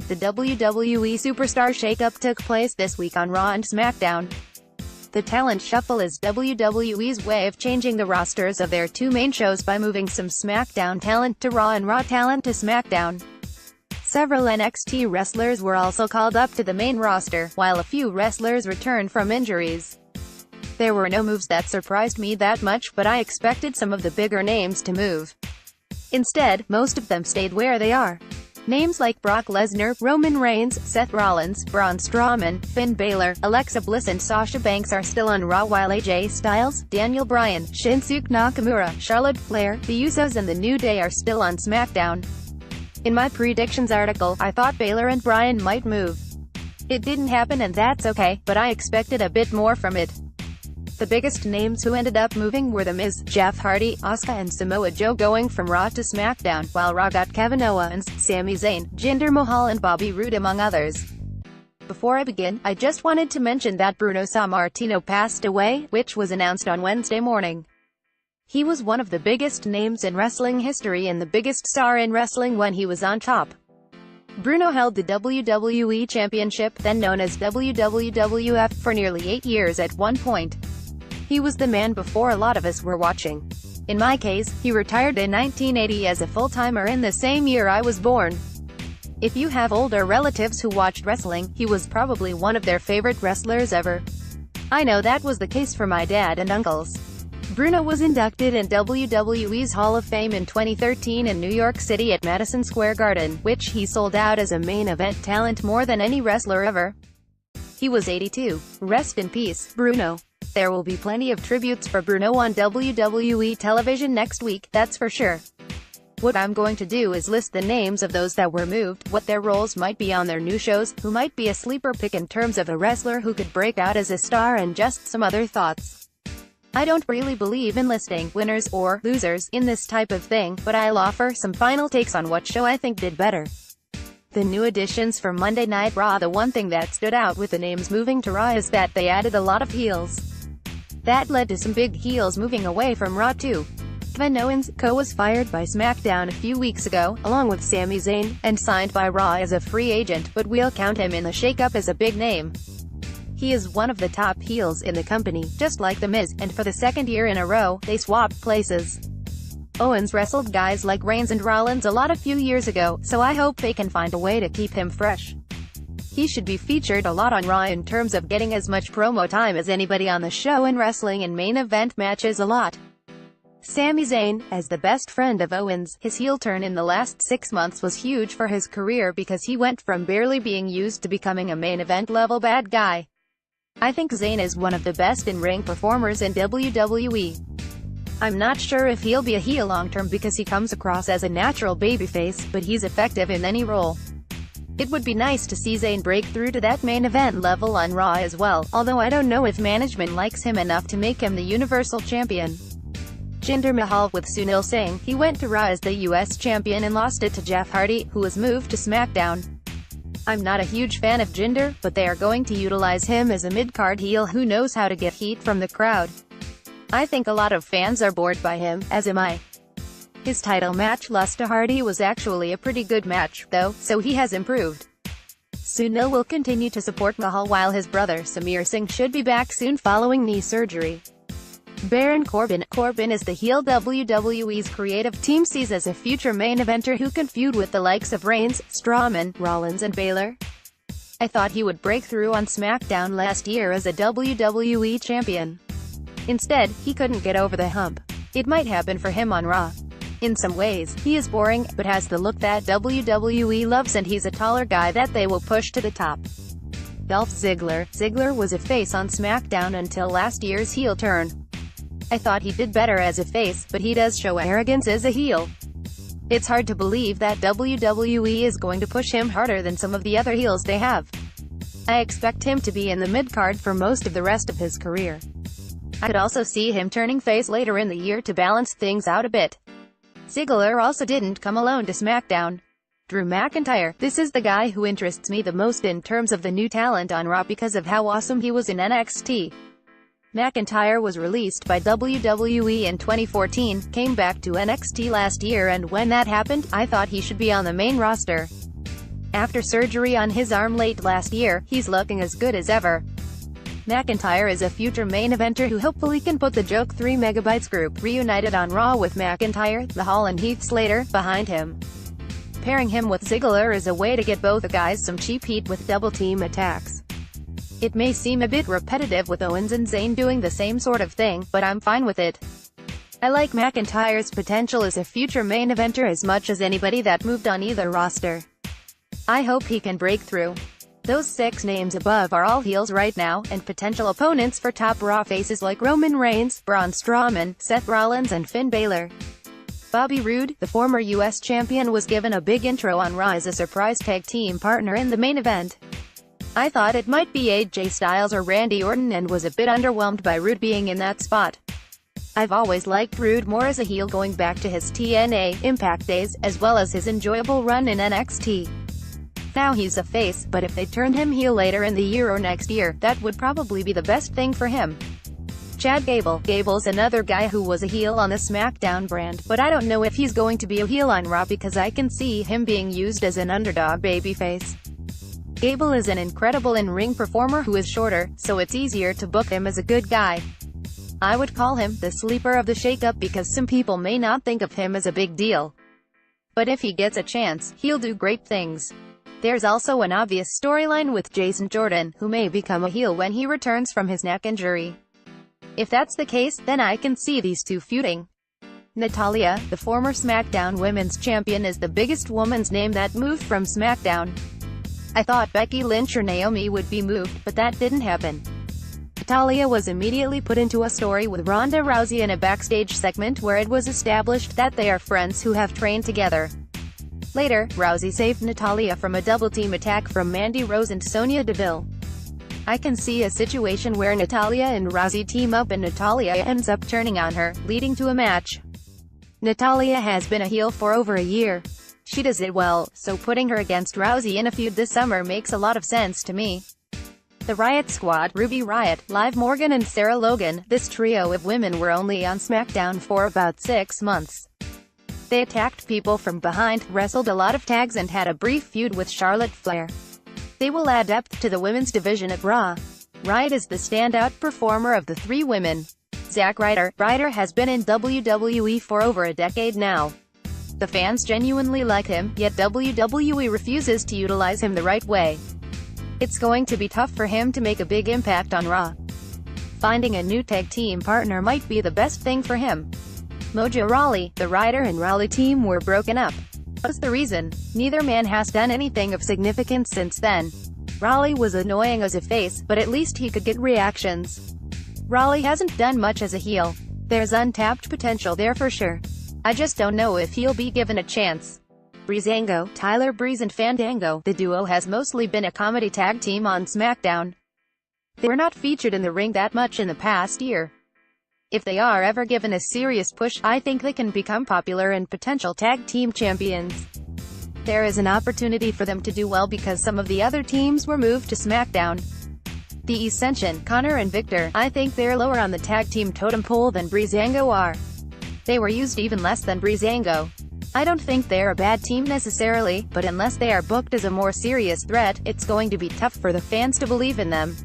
The WWE Superstar Shake-up took place this week on Raw and Smackdown. The talent shuffle is WWE's way of changing the rosters of their two main shows by moving some SmackDown talent to Raw and Raw talent to SmackDown. Several NXT wrestlers were also called up to the main roster, while a few wrestlers returned from injuries. There were no moves that surprised me that much, but I expected some of the bigger names to move. Instead, most of them stayed where they are. Names like Brock Lesnar, Roman Reigns, Seth Rollins, Braun Strowman, Finn Balor, Alexa Bliss and Sasha Banks are still on Raw, while AJ Styles, Daniel Bryan, Shinsuke Nakamura, Charlotte Flair, The Usos and The New Day are still on SmackDown. In my predictions article, I thought Balor and Bryan might move. It didn't happen and that's okay, but I expected a bit more from it. The biggest names who ended up moving were The Miz, Jeff Hardy, Asuka and Samoa Joe going from Raw to SmackDown, while Raw got Kevin Owens, Sami Zayn, Jinder Mahal and Bobby Roode among others. Before I begin, I just wanted to mention that Bruno Sammartino passed away, which was announced on Wednesday morning. He was one of the biggest names in wrestling history and the biggest star in wrestling when he was on top. Bruno held the WWE Championship, then known as WWF, for nearly 8 years at one point. He was the man before a lot of us were watching. In my case, he retired in 1980 as a full-timer in the same year I was born. If you have older relatives who watched wrestling, he was probably one of their favorite wrestlers ever. I know that was the case for my dad and uncles. Bruno was inducted in WWE's Hall of Fame in 2013 in New York City at Madison Square Garden, which he sold out as a main event talent more than any wrestler ever. He was 82. Rest in peace, Bruno. There will be plenty of tributes for Bruno on WWE television next week, that's for sure. What I'm going to do is list the names of those that were moved, what their roles might be on their new shows, who might be a sleeper pick in terms of a wrestler who could break out as a star, and just some other thoughts. I don't really believe in listing winners or losers in this type of thing, but I'll offer some final takes on what show I think did better. The new additions for Monday Night Raw. The one thing that stood out with the names moving to Raw is that they added a lot of heels. That led to some big heels moving away from Raw too. Kevin Owens, was fired by SmackDown a few weeks ago, along with Sami Zayn, and signed by Raw as a free agent, but we'll count him in the shakeup as a big name. He is one of the top heels in the company, just like The Miz, and for the second year in a row, they swapped places. Owens wrestled guys like Reigns and Rollins a lot a few years ago, so I hope they can find a way to keep him fresh. He should be featured a lot on Raw in terms of getting as much promo time as anybody on the show, and wrestling in main event matches a lot. Sami Zayn, as the best friend of Owens, his heel turn in the last 6 months was huge for his career because he went from barely being used to becoming a main event level bad guy. I think Zayn is one of the best in-ring performers in WWE. I'm not sure if he'll be a heel long-term because he comes across as a natural babyface, but he's effective in any role. It would be nice to see Zayn break through to that main event level on Raw as well, although I don't know if management likes him enough to make him the Universal Champion. Jinder Mahal with Sunil Singh. He went to Raw as the US Champion and lost it to Jeff Hardy, who was moved to SmackDown. I'm not a huge fan of Jinder, but they are going to utilize him as a mid-card heel who knows how to get heat from the crowd. I think a lot of fans are bored by him, as am I. His title match loss to Hardy was actually a pretty good match, though, so he has improved. Sunil will continue to support Mahal while his brother Samir Singh should be back soon following knee surgery. Baron Corbin. Corbin is the heel WWE's creative team sees as a future main eventer who can feud with the likes of Reigns, Strowman, Rollins and Balor. I thought he would break through on SmackDown last year as a WWE champion. Instead, he couldn't get over the hump. It might happen for him on Raw. In some ways, he is boring, but has the look that WWE loves, and he's a taller guy that they will push to the top. Dolph Ziggler. Ziggler was a face on SmackDown until last year's heel turn. I thought he did better as a face, but he does show arrogance as a heel. It's hard to believe that WWE is going to push him harder than some of the other heels they have. I expect him to be in the mid-card for most of the rest of his career. I could also see him turning face later in the year to balance things out a bit. Ziggler also didn't come alone to SmackDown. Drew McIntyre. This is the guy who interests me the most in terms of the new talent on Raw because of how awesome he was in NXT. McIntyre was released by WWE in 2014, came back to NXT last year, and when that happened, I thought he should be on the main roster. After surgery on his arm late last year, he's looking as good as ever. McIntyre is a future main eventer who hopefully can put the Joke 3 Megabytes group reunited on Raw with McIntyre, the Hall and Heath Slater behind him. Pairing him with Ziggler is a way to get both the guys some cheap heat with double-team attacks. It may seem a bit repetitive with Owens and Zayn doing the same sort of thing, but I'm fine with it. I like McIntyre's potential as a future main eventer as much as anybody that moved on either roster. I hope he can break through. Those 6 names above are all heels right now, and potential opponents for top Raw faces like Roman Reigns, Braun Strowman, Seth Rollins and Finn Balor. Bobby Roode, the former US champion, was given a big intro on Raw as a surprise tag team partner in the main event. I thought it might be AJ Styles or Randy Orton and was a bit underwhelmed by Roode being in that spot. I've always liked Roode more as a heel going back to his TNA Impact days, as well as his enjoyable run in NXT. Now he's a face, but if they turn him heel later in the year or next year, that would probably be the best thing for him. Chad Gable. Gable's another guy who was a heel on the SmackDown brand, but I don't know if he's going to be a heel on Raw because I can see him being used as an underdog babyface. Gable is an incredible in-ring performer who is shorter, so it's easier to book him as a good guy. I would call him the sleeper of the shake-up because some people may not think of him as a big deal. But if he gets a chance, he'll do great things. There's also an obvious storyline with Jason Jordan, who may become a heel when he returns from his neck injury. If that's the case, then I can see these two feuding. Natalya, the former SmackDown Women's Champion, is the biggest woman's name that moved from SmackDown. I thought Becky Lynch or Naomi would be moved, but that didn't happen. Natalya was immediately put into a story with Ronda Rousey in a backstage segment where it was established that they are friends who have trained together. Later, Rousey saved Natalya from a double-team attack from Mandy Rose and Sonya Deville. I can see a situation where Natalya and Rousey team up and Natalya ends up turning on her, leading to a match. Natalya has been a heel for over a year. She does it well, so putting her against Rousey in a feud this summer makes a lot of sense to me. The Riot Squad, Ruby Riott, Liv Morgan and Sarah Logan, this trio of women were only on SmackDown for about 6 months. They attacked people from behind, wrestled a lot of tags and had a brief feud with Charlotte Flair. They will add depth to the women's division at Raw. Riott is the standout performer of the 3 women. Zack Ryder has been in WWE for over a decade now. The fans genuinely like him, yet WWE refuses to utilize him the right way. It's going to be tough for him to make a big impact on Raw. Finding a new tag team partner might be the best thing for him. Mojo Rawley, the Ryder and Rawley team were broken up. What's the reason? Neither man has done anything of significance since then. Rawley was annoying as a face, but at least he could get reactions. Rawley hasn't done much as a heel. There's untapped potential there for sure. I just don't know if he'll be given a chance. Breezango, Tyler Breeze and Fandango, the duo has mostly been a comedy tag team on SmackDown. They were not featured in the ring that much in the past year. If they are ever given a serious push, I think they can become popular and potential tag team champions. There is an opportunity for them to do well because some of the other teams were moved to SmackDown. The Ascension, Connor and Victor, I think they're lower on the tag team totem pole than Breezango are. They were used even less than Breezango. I don't think they're a bad team necessarily, but unless they are booked as a more serious threat, it's going to be tough for the fans to believe in them.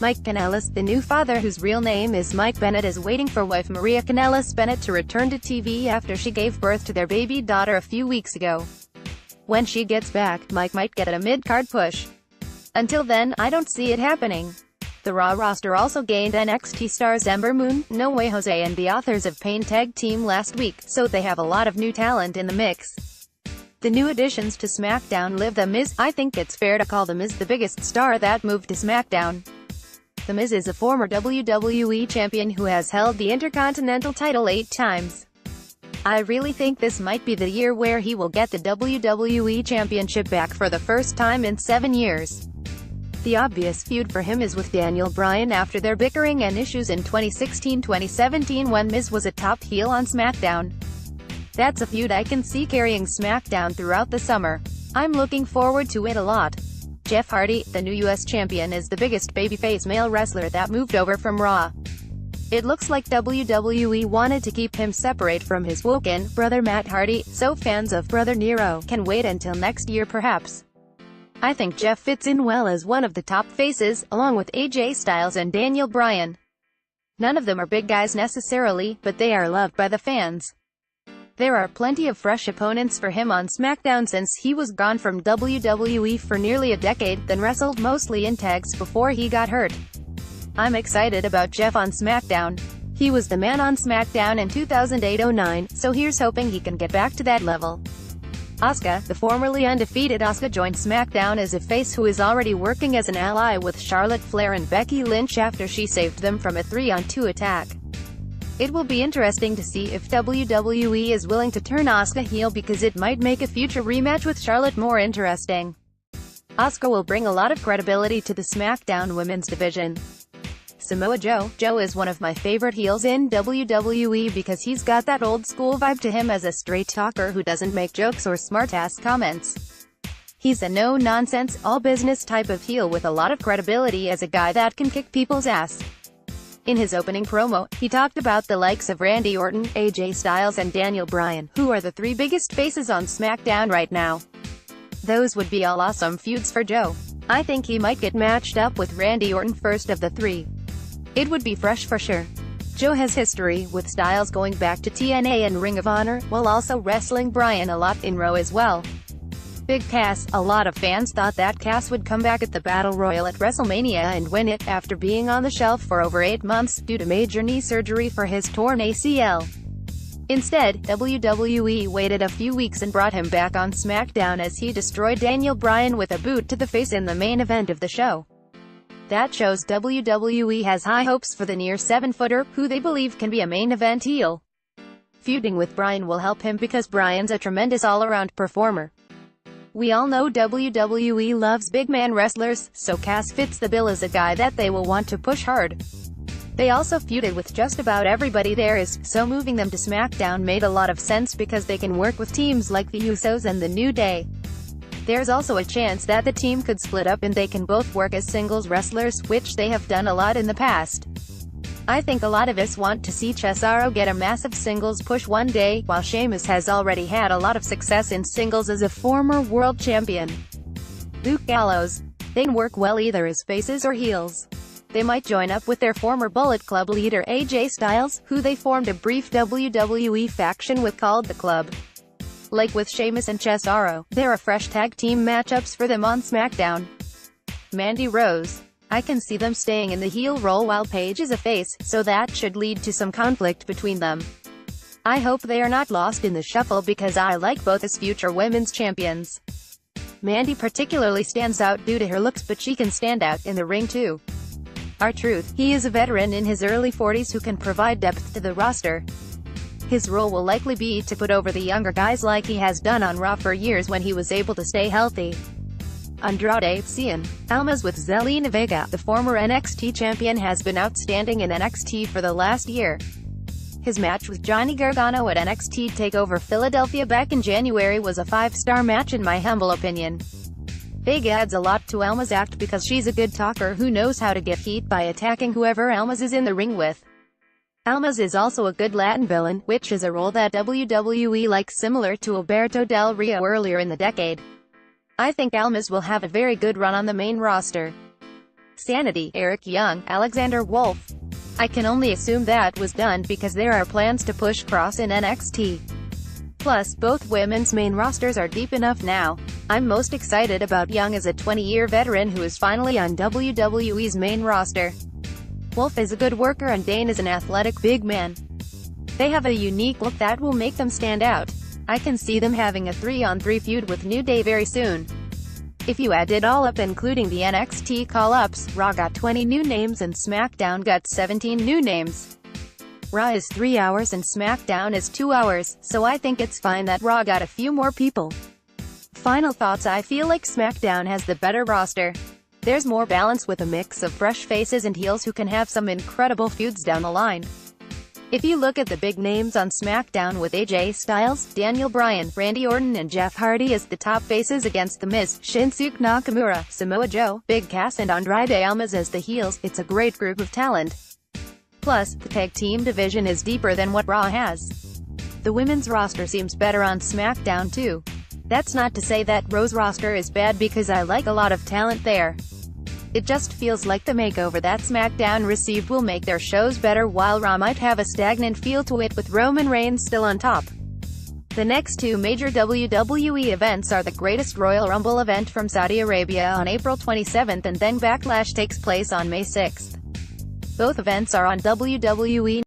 Mike Kanellis, the new father whose real name is Mike Bennett, is waiting for wife Maria Kanellis Bennett to return to TV after she gave birth to their baby daughter a few weeks ago. When she gets back, Mike might get a mid-card push. Until then, I don't see it happening. The Raw roster also gained NXT stars Ember Moon, No Way Jose and the Authors of Pain tag team last week, so they have a lot of new talent in the mix. The new additions to SmackDown Liv The Miz. I think it's fair to call The Miz the biggest star that moved to SmackDown. The Miz is a former WWE champion who has held the Intercontinental title 8 times. I really think this might be the year where he will get the WWE Championship back for the first time in 7 years. The obvious feud for him is with Daniel Bryan after their bickering and issues in 2016-2017 when Miz was a top heel on SmackDown. That's a feud I can see carrying SmackDown throughout the summer. I'm looking forward to it a lot. Jeff Hardy, the new US champion, is the biggest babyface male wrestler that moved over from Raw. It looks like WWE wanted to keep him separate from his Woken brother Matt Hardy, so fans of Brother Nero can wait until next year perhaps. I think Jeff fits in well as one of the top faces, along with AJ Styles and Daniel Bryan. None of them are big guys necessarily, but they are loved by the fans. There are plenty of fresh opponents for him on SmackDown since he was gone from WWE for nearly a decade, then wrestled mostly in tags before he got hurt. I'm excited about Jeff on SmackDown. He was the man on SmackDown in 2008-09, so here's hoping he can get back to that level. Asuka, the formerly undefeated Asuka, joined SmackDown as a face who is already working as an ally with Charlotte Flair and Becky Lynch after she saved them from a 3-on-2 attack. It will be interesting to see if WWE is willing to turn Asuka heel because it might make a future rematch with Charlotte more interesting. Asuka will bring a lot of credibility to the SmackDown women's division. Samoa Joe. Joe is one of my favorite heels in WWE because he's got that old school vibe to him as a straight talker who doesn't make jokes or smart-ass comments. He's a no-nonsense, all-business type of heel with a lot of credibility as a guy that can kick people's ass. In his opening promo, he talked about the likes of Randy Orton, AJ Styles and Daniel Bryan, who are the 3 biggest faces on SmackDown right now. Those would be all awesome feuds for Joe. I think he might get matched up with Randy Orton first of the 3. It would be fresh for sure. Joe has history, with Styles going back to TNA and Ring of Honor, while also wrestling Bryan a lot in Raw as well. Big Cass. A lot of fans thought that Cass would come back at the Battle Royal at WrestleMania and win it, after being on the shelf for over 8 months, due to major knee surgery for his torn ACL. Instead, WWE waited a few weeks and brought him back on SmackDown as he destroyed Daniel Bryan with a boot to the face in the main event of the show. That shows WWE has high hopes for the near 7-footer, who they believe can be a main event heel. Feuding with Bryan will help him because Bryan's a tremendous all-around performer. We all know WWE loves big man wrestlers, so Cass fits the bill as a guy that they will want to push hard. They also feuded with just about everybody there is, so moving them to SmackDown made a lot of sense because they can work with teams like the Usos and the New Day. There's also a chance that the team could split up and they can both work as singles wrestlers, which they have done a lot in the past. I think a lot of us want to see Cesaro get a massive singles push one day, while Sheamus has already had a lot of success in singles as a former world champion. Luke Gallows. They can work well either as faces or heels. They might join up with their former Bullet Club leader AJ Styles, who they formed a brief WWE faction with called The Club. Like with Sheamus and Cesaro, there are fresh tag team matchups for them on SmackDown. Mandy Rose. I can see them staying in the heel role while Paige is a face, so that should lead to some conflict between them. I hope they are not lost in the shuffle because I like both as future women's champions. Mandy particularly stands out due to her looks, but she can stand out in the ring too. R-Truth. He is a veteran in his early 40s who can provide depth to the roster. His role will likely be to put over the younger guys like he has done on Raw for years when he was able to stay healthy. Andrade Cien. Almas with Zelina Vega. The former NXT champion has been outstanding in NXT for the last year. His match with Johnny Gargano at NXT TakeOver Philadelphia back in January was a 5-star match in my humble opinion. Vega adds a lot to Almas' act because she's a good talker who knows how to get heat by attacking whoever Almas is in the ring with. Almas is also a good Latin villain, which is a role that WWE likes, similar to Alberto Del Rio earlier in the decade. I think Almas will have a very good run on the main roster. Sanity. Eric Young, Alexander Wolf. I can only assume that was done because there are plans to push Cross in NXT. Plus, both women's main rosters are deep enough now. I'm most excited about Young as a 20-year veteran who is finally on WWE's main roster. Wolf is a good worker and Dane is an athletic big man. They have a unique look that will make them stand out. I can see them having a 3-on-3 feud with New Day very soon. If you add it all up including the NXT call-ups, Raw got 20 new names and SmackDown got 17 new names. Raw is 3 hours and SmackDown is 2 hours, so I think it's fine that Raw got a few more people. Final thoughts. I feel like SmackDown has the better roster. There's more balance with a mix of fresh faces and heels who can have some incredible feuds down the line. If you look at the big names on SmackDown with AJ Styles, Daniel Bryan, Randy Orton and Jeff Hardy as the top faces against The Miz, Shinsuke Nakamura, Samoa Joe, Big Cass and Andrade Almas as the heels, it's a great group of talent. Plus, the tag team division is deeper than what Raw has. The women's roster seems better on SmackDown too. That's not to say that Raw's roster is bad, because I like a lot of talent there. It just feels like the makeover that SmackDown received will make their shows better, while Raw might have a stagnant feel to it with Roman Reigns still on top. The next two major WWE events are the Greatest Royal Rumble event from Saudi Arabia on April 27 and then Backlash takes place on May 6. Both events are on WWE